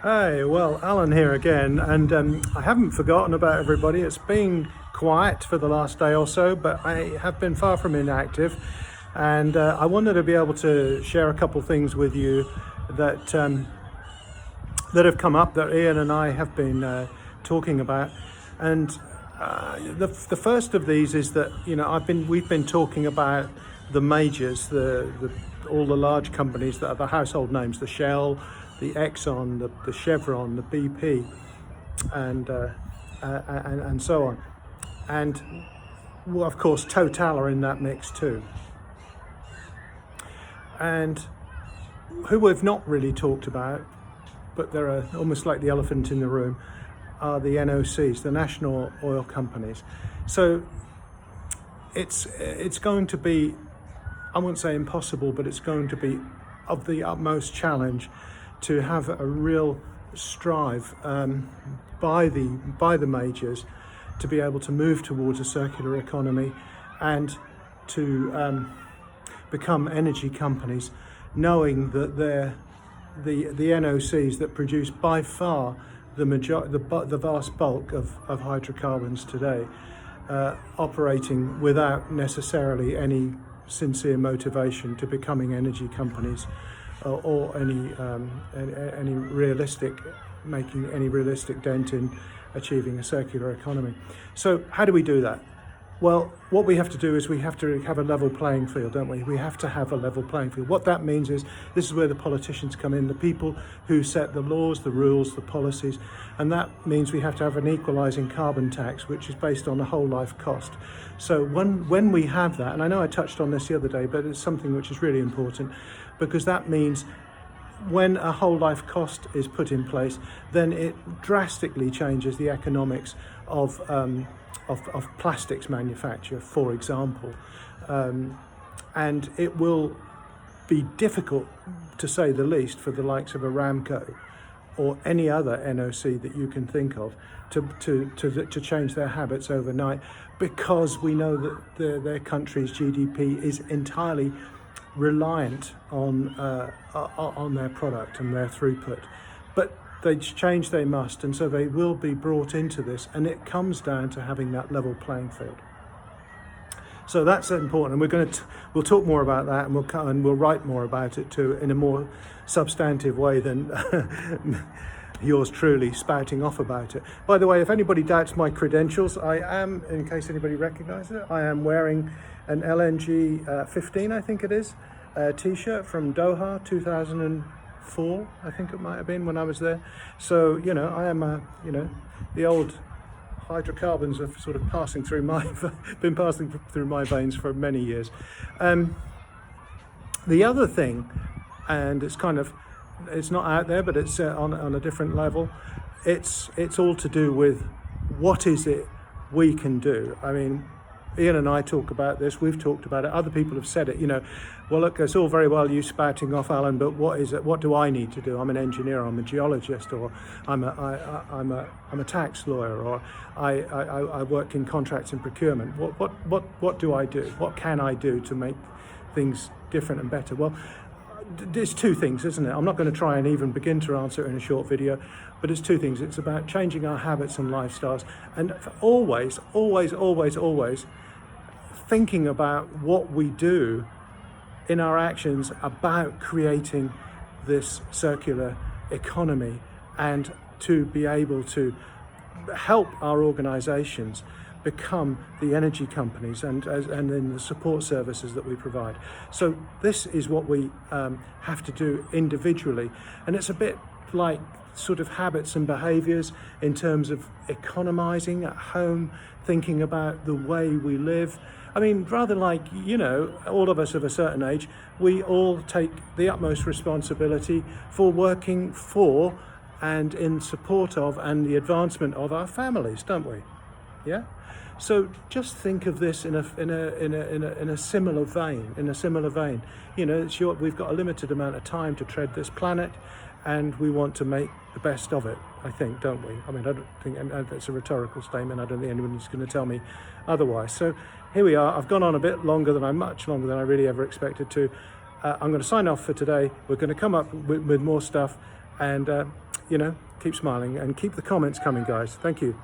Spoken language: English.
Hey, well, Alan here again, and I haven't forgotten about everybody. It's been quiet for the last day or so, but I have been far from inactive, and I wanted to be able to share a couple things with you that that have come up that Ian and I have been talking about, and the first of these is that we've been talking about the majors, the all the large companies that are the household names, the Shell, the Exxon, the Chevron, the BP, and so on, and well, of course Total are in that mix too. And who we've not really talked about, but they're almost like the elephant in the room, are the NOCs, the national oil companies. So it's going to be, I won't say impossible, but it's going to be of the utmost challenge to have a real strive by the majors to be able to move towards a circular economy and to become energy companies, knowing that they're the NOCs that produce by far the vast bulk of hydrocarbons today, operating without necessarily any sincere motivation to becoming energy companies or any realistic dent in achieving a circular economy. So how do we do that? Well, what we have to do is we have to have a level playing field, don't we? We have to have a level playing field. What that means is this is where the politicians come in, the people who set the laws, the rules, the policies, and that means we have to have an equalising carbon tax, which is based on a whole life cost. So when we have that, and I know I touched on this the other day, but it's something which is really important, because that means when a whole life cost is put in place, then it drastically changes the economics of plastics manufacture, for example, and it will be difficult, to say the least, for the likes of Aramco or any other NOC that you can think of to change their habits overnight, because we know that their country's GDP is entirely reliant on their product and their throughput. But they change they must, and so they will be brought into this, and it comes down to having that level playing field. So that's important, and we'll talk more about that, and we'll write more about it too, in a more substantive way than yours truly spouting off about it. By the way, if anybody doubts my credentials, I am, in case anybody recognises it, I am wearing an LNG 15, I think it is, teeshirt from Doha 2004, I think it might have been, when I was there. So I am the old hydrocarbons are sort of passing through been passing through my veins for many years. The other thing, and it's not out there, but it's on a different level. It's all to do with what is it we can do. I mean, Ian and I talk about this, we've talked about it, other people have said it, well, look, it's all very well you spouting off, Alan, but what is it? What do I need to do? I'm an engineer, I'm a geologist, or I'm a tax lawyer, or I work in contracts and procurement. What do I do? What can I do to make things different and better? Well, there's two things, isn't it? I'm not going to try and even begin to answer it in a short video, but it's two things. It's about changing our habits and lifestyles, and always thinking about what we do in our actions about creating this circular economy, and to be able to help our organizations become the energy companies and then the support services that we provide. So this is what we have to do individually, and it's a bit like sort of habits and behaviors in terms of economizing at home, thinking about the way we live. I mean, rather like, all of us of a certain age, we all take the utmost responsibility for working for and in support of and the advancement of our families, don't we? Yeah. So just think of this in a similar vein. We've got a limited amount of time to tread this planet, and we want to make the best of it, I think, don't we? I mean, I don't think, and that's a rhetorical statement, I don't think anyone's going to tell me otherwise. So here we are. I've gone on a bit much longer than I really ever expected to. I'm going to sign off for today. We're going to come up with more stuff, and you know, keep smiling and keep the comments coming, guys. Thank you.